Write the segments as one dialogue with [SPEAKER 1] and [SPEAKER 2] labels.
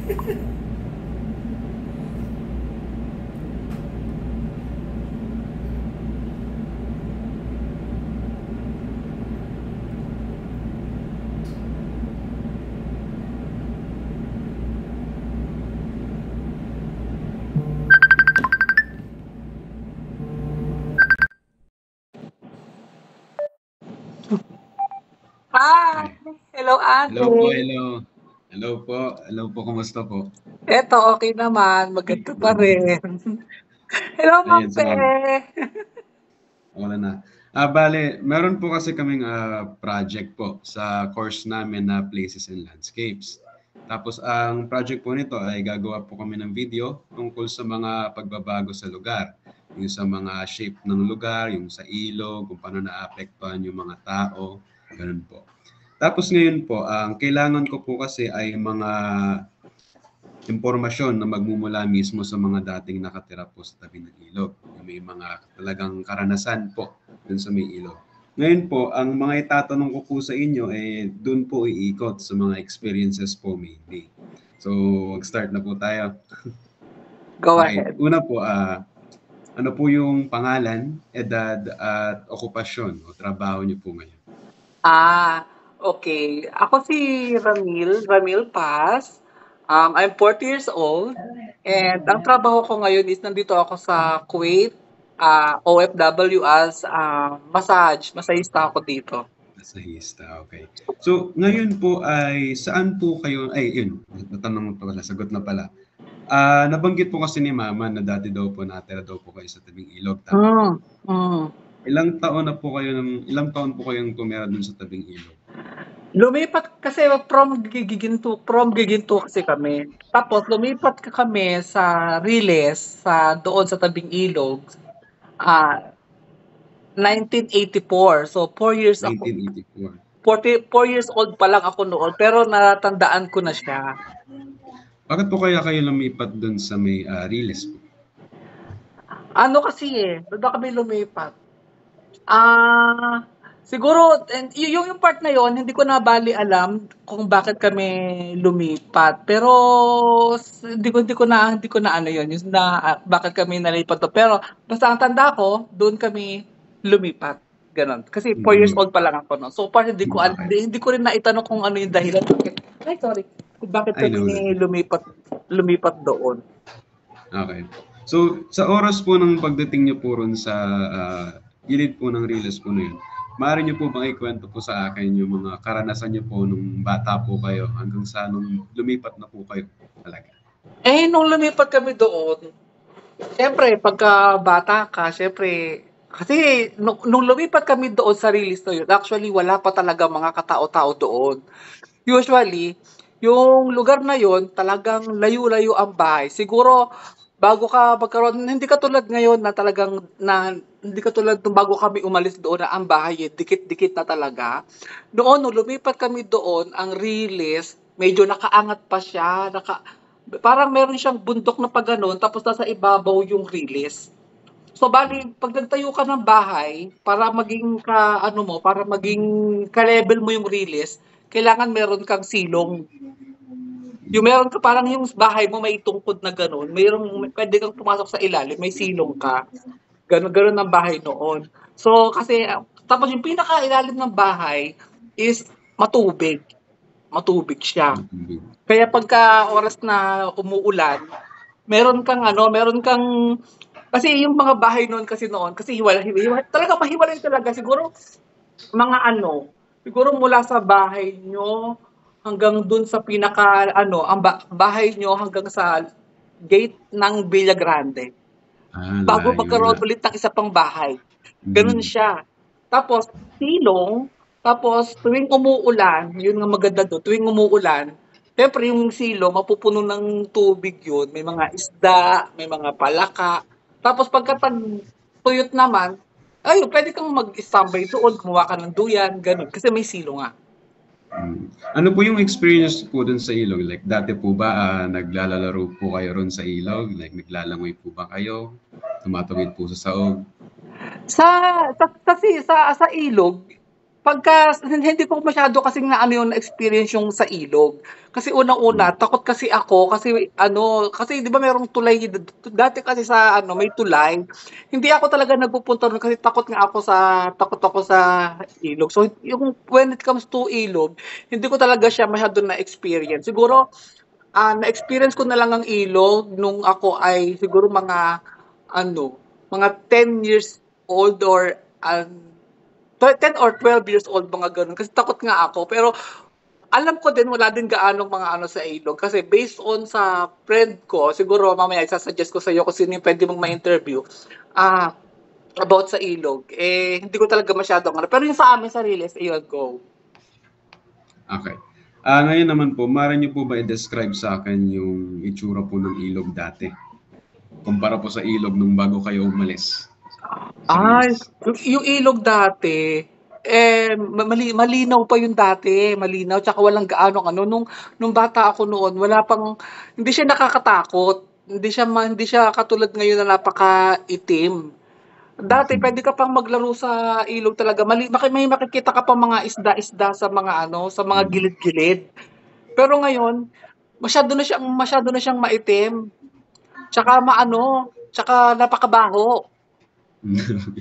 [SPEAKER 1] Hi!
[SPEAKER 2] Ay,
[SPEAKER 1] Hello,
[SPEAKER 2] hello po,
[SPEAKER 1] ate.
[SPEAKER 2] hello. Hello po, hello po, kumusta po?
[SPEAKER 1] Eto, okay naman. Maganda pa rin. Hello, Ma'am
[SPEAKER 2] Ayun,
[SPEAKER 1] Pe.
[SPEAKER 2] wala na. Bale, meron po kasi kaming project po sa course namin na Places and Landscapes. Tapos ang project po nito ay gagawa po kami ng video tungkol sa mga pagbabago sa lugar. Yung sa mga shape ng lugar, yung sa ilog, kung paano naapektuhan yung mga tao, ganun po. Tapos ngayon po, ang kailangan ko po kasi ay mga impormasyon na magmumula mismo sa mga dating nakatira po sa tabi ng ilog. Yung may mga talagang karanasan po dun sa may ilog. Ngayon po, ang mga itatanong ko po sa inyo, dun po iikot sa mga experiences po mainly. So, mag-start na po tayo.
[SPEAKER 1] Go
[SPEAKER 2] Okay,
[SPEAKER 1] ahead.
[SPEAKER 2] una po, ano po yung pangalan, edad, at okupasyon o trabaho niyo po ngayon?
[SPEAKER 1] Okay. Ako si Ramil Paz. I'm 40 years old. And ang trabaho ko ngayon is nandito ako sa Kuwait, OFW as massagista ako dito.
[SPEAKER 2] Masahista, okay. So, ngayon po ay saan po kayo, ay yun, natanong pa pala, sagot na pala. Nabanggit po kasi ni Mama na dati daw po natira daw po kayo sa tabing ilog, tama po?
[SPEAKER 1] Hmm, hmm.
[SPEAKER 2] Ilang taon po kayong tumira dun sa tabing ilog?
[SPEAKER 1] Lumipat kasi from Giginto kasi kami. Tapos lumipat kami sa Riles, doon sa tabing ilog, 1984. So
[SPEAKER 2] 1984.
[SPEAKER 1] 4 years old pa lang ako noon, pero natandaan ko na siya.
[SPEAKER 2] Bakit po kaya kayo lumipat dun sa may Riles po?
[SPEAKER 1] Ano kasi doon na kami lumipat. Siguro and yung part na yon hindi ko na bali alam kung bakit kami lumipat. Pero hindi ko na ano yon yung na bakit kami nalipat to. Pero basta ang tanda ko, doon kami lumipat. Ganon. Kasi 4 years
[SPEAKER 2] Mm,
[SPEAKER 1] old pa lang ako no. So far
[SPEAKER 2] okay.
[SPEAKER 1] hindi ko rin naitanong kung ano yung dahilan bakit. Ay, sorry. Kung bakit
[SPEAKER 2] I
[SPEAKER 1] kami
[SPEAKER 2] know that.
[SPEAKER 1] lumipat doon.
[SPEAKER 2] Okay. So, sa oras po ng pagdating niyo po ron sa gilid po ng Riles po na yun, maaari niyo po bang ikwento po sa akin yung mga karanasan niyo po nung bata po kayo hanggang sa nung lumipat na po kayo talaga?
[SPEAKER 1] Nung lumipat kami doon, siyempre pagkabata ka siyempre kasi nung lumipat kami doon sa release na yun, actually wala pa talagang mga katao-tao doon. Usually, yung lugar na yun talagang layo-layo ang bahay. Siguro bago ka magkaroon hindi katulad ngayon na hindi katulad nung bago kami umalis doon na ang bahay, dikit-dikit na talaga. Noon nung lumipat kami doon, ang release medyo nakaangat pa siya, parang meron siyang bundok na pa-gano'n tapos nasa ibabaw yung release. So bali, pag nagtayo ka ng bahay, para maging ka-level mo yung release, kailangan meron kang silong. Yung meron ka parang yung bahay mo may tungkod na gano'n, pwede kang pumasok sa ilalim, may silong ka. Gano'n, gano'n ang bahay noon. So kasi, tapos yung pinakailalim ng bahay is matubig. Matubig siya.
[SPEAKER 2] Matubig.
[SPEAKER 1] Kaya pagka oras na umuulan, meron kang kasi yung mga bahay noon kasi talaga mahiwalay talaga siguro mga siguro mula sa bahay nyo hanggang dun sa bahay nyo hanggang sa gate ng Villa Grande. Bago
[SPEAKER 2] Layo nga.
[SPEAKER 1] magkaroon ulit ng isa pang bahay. Ganun
[SPEAKER 2] Mm.
[SPEAKER 1] siya. Tapos silong, tapos tuwing umuulan, yun nga maganda do'n, tuwing umuulan, siyempre yung silong mapupuno ng tubig yun, may mga isda, may mga palaka. Tapos pagka tuyot naman, ayun puwede kang mag-standby doon, gumawa ka ng duyan, gano'n, kasi may silong nga.
[SPEAKER 2] Mm. Ano po yung experience po dun sa ilog? Like, dati po ba naglalaro po kayo ron sa ilog? Like, naglalangoy po ba kayo? Tumatawid po sa saog?
[SPEAKER 1] Sa kasi sa ilog, hindi ko masyado kasing na ano yung experience yung sa ilog. Kasi unang-una, takot kasi ako kasi ano, kasi 'di ba merong tulay dati kasi sa ano, may tulay. Hindi ako talaga nagpupunta do'n kasi takot ako sa ilog. So yung when it comes to ilog, hindi ko talaga siya masyado na-experience. Siguro na-experience ko na lang ang ilog nung ako ay siguro ano, mga 10 years old or 10 or 12 years old, mga gano'n. Kasi takot nga ako. Pero alam ko din, wala din gaanong mga ano sa ilog. Kasi based on sa friend ko, siguro mamaya isasuggest ko sa iyo kung sino yung pwede mong ma-interview about sa ilog. Hindi ko talaga masyadong ano. Pero yung sa amin, sa Riles, ayun, go.
[SPEAKER 2] Okay. Ngayon naman po, maaari niyo po ba i-describe sa akin yung itsura po ng ilog dati? Kumpara po sa ilog nung bago kayo umalis sa
[SPEAKER 1] Ay,
[SPEAKER 2] Riles.
[SPEAKER 1] yung ilog dati, malinaw pa yung dati, malinaw, tsaka walang gaanong ano, nung bata ako noon, hindi siya nakakatakot, hindi siya katulad ngayon na napakaitim. Dati pwede ka pang maglaro sa ilog talaga, may makikita ka pang mga isda-isda sa mga ano, sa mga gilid-gilid. Pero ngayon, masyado na siyang maitim, tsaka napakabaho.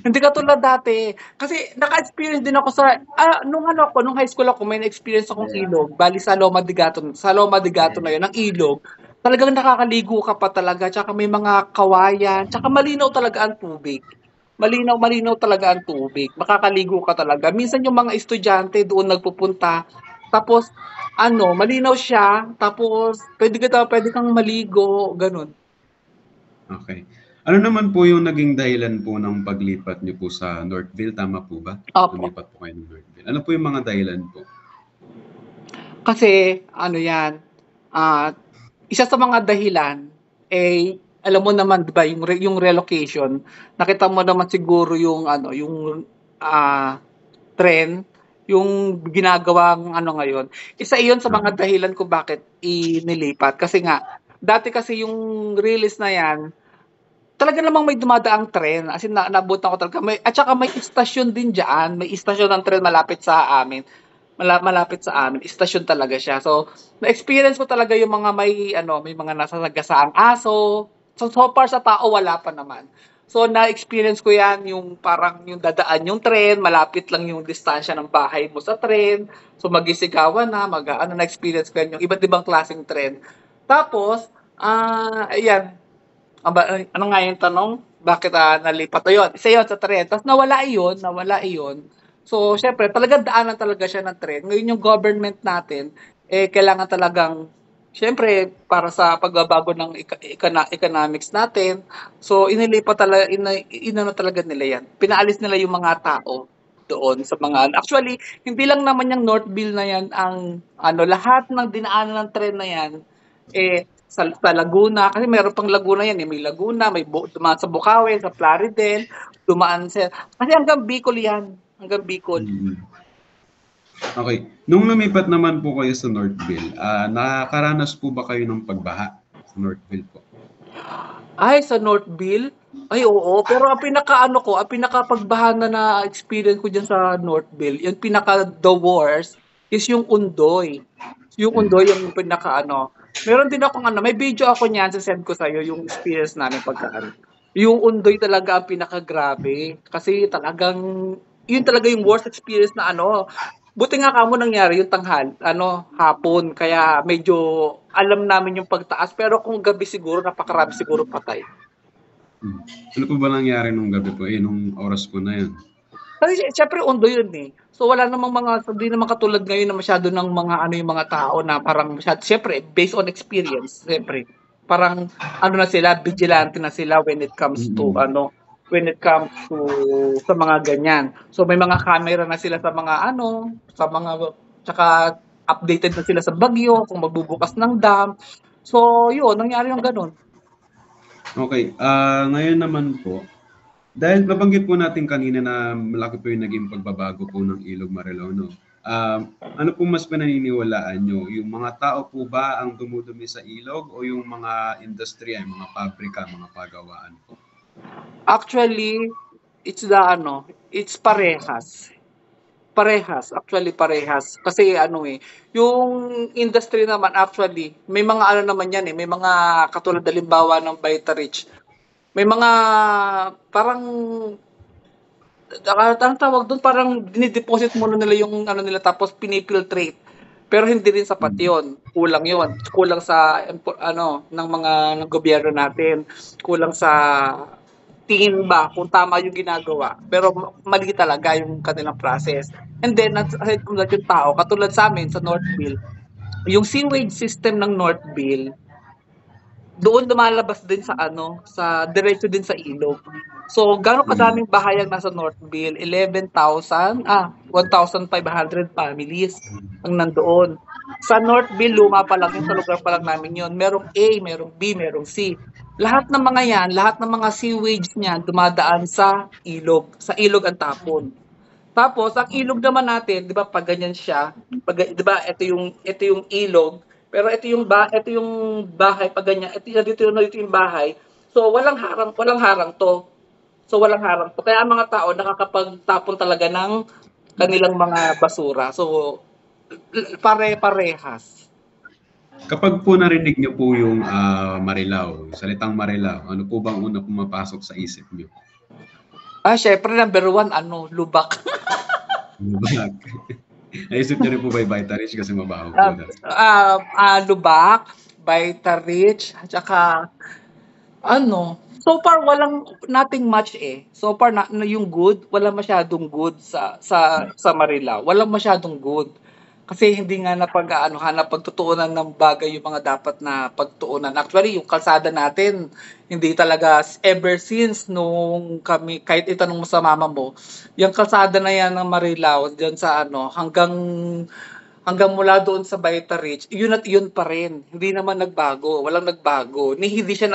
[SPEAKER 1] Hindi katulad dati. Kasi naka-experience din ako nung high school ako, may na-experience akong ilog. Bali sa Loma de Gato na yun, ang ilog. Talagang nakakaligo ka pa talaga, tsaka may mga kawayan, tsaka malinaw talaga ang tubig. Malinaw talaga ang tubig. Makakaligo ka talaga. Minsan yung mga estudyante doon nagpupunta, tapos malinaw siya, tapos pwede kang maligo, ganun.
[SPEAKER 2] Okay. Ano naman po yung naging dahilan po ng paglipat niyo po sa Northville? Tama po ba?
[SPEAKER 1] Opo.
[SPEAKER 2] Lumipat po kayo ng Northville. Ano po yung mga dahilan po?
[SPEAKER 1] Kasi ano 'yan, ah, isa sa mga dahilan, alam mo naman 'di ba yung relocation, nakita mo naman siguro yung ano, yung, trend, yung ginagawang ano ngayon. Isa iyon sa mga
[SPEAKER 2] Okay.
[SPEAKER 1] dahilan kung bakit inilipat kasi nga, dati kasi yung release na 'yan, talaga namang may dumadaang tren, as in naabutan ko talaga at saka may istasyon din diyan, may istasyon ng tren malapit sa amin. Malapit sa amin, istasyon talaga siya. So, na-experience ko talaga yung mga may mga nasasagasaang aso. So far sa tao wala pa naman. So, na-experience ko 'yan, yung parang yung dadaan yung tren, malapit lang yung distansya ng bahay mo sa tren. So, magisigawan na, na-experience ko 'yan, yung iba't ibang klaseng tren. Tapos, ayan, ano nga yung tanong? Bakit nalipat? Ayun, isa yun sa tren. Tapos nawala iyon. So, syempre, talagang daanan talaga siya ng tren. Ngayon yung government natin, kailangan talagang, syempre, para sa pagbabago ng economics natin, so, inano talaga nila yan. Pinaalis nila yung mga tao doon sa mga, actually, hindi lang naman yung Northville na yan lahat ng dinaanan ng tren na yan, sa Laguna, kasi meron pang Laguna yan, may Laguna, dumaan sa Bukawi, sa Plaridel, kasi hanggang Bicol yan, hanggang Bicol.
[SPEAKER 2] Okay. Nung lumipat naman po kayo sa Northville, nakakaranas po ba kayo ng pagbaha sa Northville po?
[SPEAKER 1] Ay, sa Northville? Ay, oo. Pero ang pinakapagbaha na experience ko dyan sa Northville, yung the worst is yung Undoy. Yung Undoy, yung Meron din akong may video ako niyan, send ko sa'yo yung experience namin Yung Undoy talaga ang pinakagrabe. Kasi yun talaga yung worst experience na buti nga kamo nangyari yung hapon. Kaya medyo alam namin yung pagtaas. Pero kung gabi siguro, napakarami siguro patay.
[SPEAKER 2] Ano po ba nangyari nung gabi po? Nung oras po na yun?
[SPEAKER 1] Kasi syempre Undoy yun eh. So wala namang hindi naman katulad ngayon na masyado ng yung mga tao na parang syempre, based on experience, syempre. Parang na sila, vigilante na sila when it comes to sa mga ganyan. So may mga camera na sila tsaka updated na sila sa bagyo, kung magbubukas ng dam. So yun, nangyari yung ganun.
[SPEAKER 2] Okay. Ngayon naman po, dahil nabanggit po natin kanina na malaki po yung naging pagbabago po ng Ilog Marilao. Ano po mas pinaniniwalaan nyo? Yung mga tao po ba ang dumudumi sa ilog o yung mga industriya, yung mga pabrika, mga pagawaan po?
[SPEAKER 1] Actually, it's parehas. Parehas, actually parehas. Kasi ano eh, yung industry naman actually, may mga ano naman yan eh, may mga katulad halimbawa ng Vitarich. May mga parang ang tawag doon parang dinideposit muna nila yung ano nila tapos pinifiltrate. Pero hindi rin sapat yon. Kulang yon. Kulang sa ano ng mga ng gobyerno natin. Kulang sa tingin ba kung tama yung ginagawa. Pero mali talaga yung kanilang process. And then, aside from that, yung tao, katulad sa amin, sa Northville, yung sewage system ng Northville, doon lumalabas din sa ano, sa diretso din sa ilog. So, gano'ng kadaming bahay ang nasa Northville? 1,500 families ang nandoon. Sa Northville, luma pa lang yun, sa lugar pa lang namin yun. Merong A, merong B, merong C. Lahat ng mga yan, lahat ng mga sewage niyan dumadaan sa ilog. Sa ilog ang tapon. Tapos, ang ilog naman natin, 'di ba, pag ganyan siya, pag 'di ba, ito yung ilog, pero ito yung bahay pag ganyan, dito yung bahay. So, walang harang 'to. So, walang harang 'to. Kaya ang mga tao nakakapagtapon talaga ng kanilang mga basura. So, pare-parehas.
[SPEAKER 2] Kapag po narinig niyo po yung Marilao, salitang Marilao, ano po bang una pumapasok sa isip niyo?
[SPEAKER 1] Syempre number 1 ano, lubak.
[SPEAKER 2] Lubak. Naisip niyo rin po ba yung Vitarich kasi mabaho po na.
[SPEAKER 1] Lubak, Vitarich, at saka ano, so far walang nothing much eh. So far yung good, wala masyadong good sa Marilao. Walang masyadong good. Kasi hindi nga napagtutuunan ng bagay yung mga dapat na pagtuunan. Actually, yung kalsada natin, hindi talaga ever since nung kami, kahit itanong mo sa mama mo, yung kalsada na yan ng Marilao, dyan sa ano, hanggang mula doon sa Vitarich, yun at yun pa rin. Hindi naman nagbago, walang nagbago. Hindi siya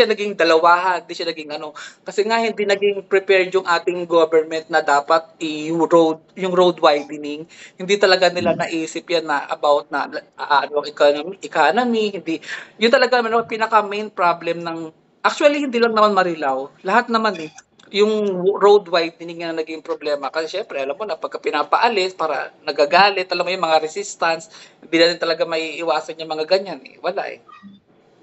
[SPEAKER 1] naging dalawahan, hindi siya naging ano. Kasi nga hindi naging prepared yung ating government na dapat yung road widening. Hindi talaga nila naisip yan na about na economy, hindi. Yun talaga pinaka main problem ng actually hindi lang naman Marilao, lahat naman eh yung road widening na naging problema. Kasi syempre, alam mo na, pagka pinapaalis, para nagagalit, alam mo yung mga resistance, hindi na rin talaga may iwasan yung mga ganyan. Eh. Wala eh.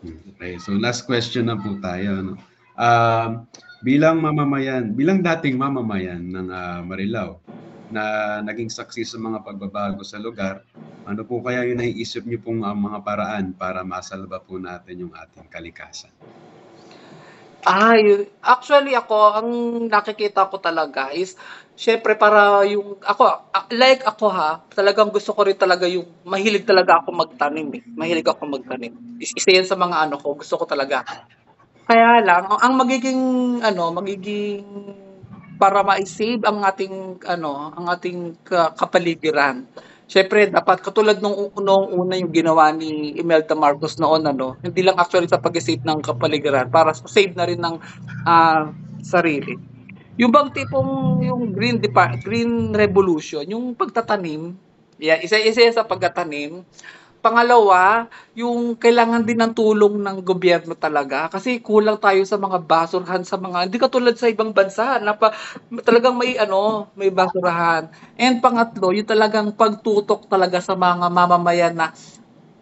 [SPEAKER 2] Okay, so last question na po tayo. No? Bilang dating mamamayan ng Marilao, na naging saksi sa mga pagbabago sa lugar, ano po kaya yung naiisip niyo pong mga paraan para masalba po natin yung ating kalikasan?
[SPEAKER 1] Actually ako, ang nakikita ko talaga is, syempre para yung, ako talagang gusto ko rin talaga yung, mahilig talaga ako magtanim eh. Mahilig ako magtanim. Isa yan sa mga ano ko, gusto ko talaga. Kaya lang, ang magiging para ma-save ang ating kapaligiran. Syempre, dapat katulad nung una yung ginawa ni Imelda Marcos noon, hindi lang actually sa pag-save ng kapaligiran, para save na rin ng sarili. Yung bang tipong yung green revolution, yung pagtatanim, isa sa pagtatanim. Pangalawa, yung kailangan din ng tulong ng gobyerno talaga kasi kulang tayo sa mga basurahan hindi katulad sa ibang bansa na talagang may basurahan. And pangatlo, yung talagang pagtutok talaga sa mga mamamayan na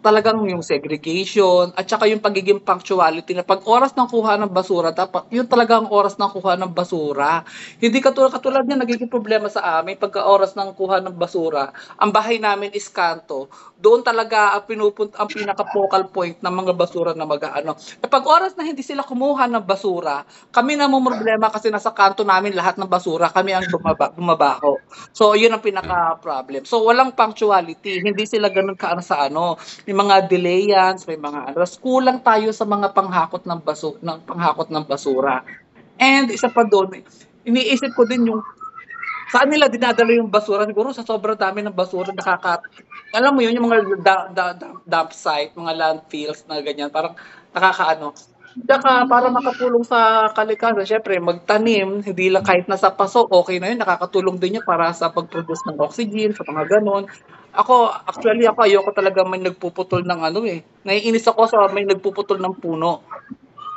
[SPEAKER 1] talagang yung segregation at saka yung pagiging punctuality na pag oras ng kuha ng basura, dapat yun talagang oras ng kuha ng basura. Hindi katulad niya nagiging problema sa amin pagka oras ng kuha ng basura. Ang bahay namin is kanto. Doon talaga ang pinaka-focal point ng mga basura na mag-aano. Kapag oras na hindi sila kumuha ng basura, kami na problema kasi nasa kanto namin lahat ng basura, kami ang bumabaho. So, yun ang pinaka-problem. So, walang punctuality. Hindi sila ganun sa may mga delayance, may mga kulang tayo sa mga panghakot ng basura. And isa pa doon, iniisip ko din yung saan nila dinadala yung basura. Siguro sa sobrang dami ng basura, alam mo yun, yung mga dump site, mga landfills na ganyan, parang nakakaano. Saka para makatulong sa kalikasan, syempre magtanim, hindi lang kahit nasa paso, okay na yun, nakakatulong din yun para sa pag-produce ng oxygen, sa mga ganon. Actually, ayoko talaga may nagpuputol ng naiinis ako sa may nagpuputol ng puno.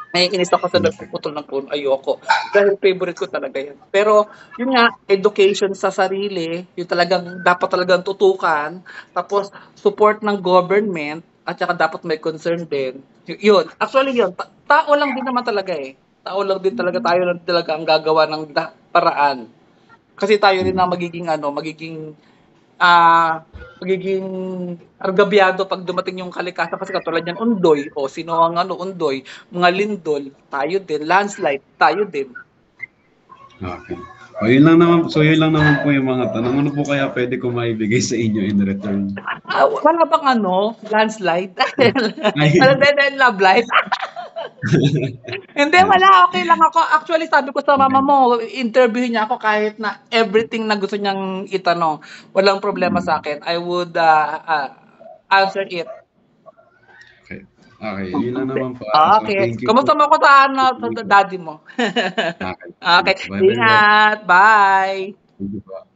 [SPEAKER 1] Naiinis ako sa nagpuputol ng puno, ayoko. Dahil favorite ko talaga yan. Pero, yun nga, education sa sarili, yung talagang, dapat talagang tutukan, tapos support ng government, at saka dapat may concern din. Yun, actually yun, tao lang din naman talaga eh. Tao lang din talaga, tayo lang talaga ang gagawa ng paraan. Kasi tayo rin na magiging magiging argabyado pag dumating yung kalikasan kasi katulad yan undoy o sino ang undoy, mga lindol, tayo din, landslide, tayo din.
[SPEAKER 2] Okay. Yun lang naman po yung mga tanong. Ano po kaya pwede ko maibigay sa inyo in return?
[SPEAKER 1] Wala bang landslide? Love life? Hindi, wala. Okay lang ako. Actually, sabi ko sa mama mo, interview niya ako kahit na everything na gusto niyang itanong. Walang problema sa akin. I would answer it.
[SPEAKER 2] Okay, yun lang naman po.
[SPEAKER 1] Okay. So, kamusta mo ako sa daddy mo? Okay. Ingat. Bye.
[SPEAKER 2] Thank you po.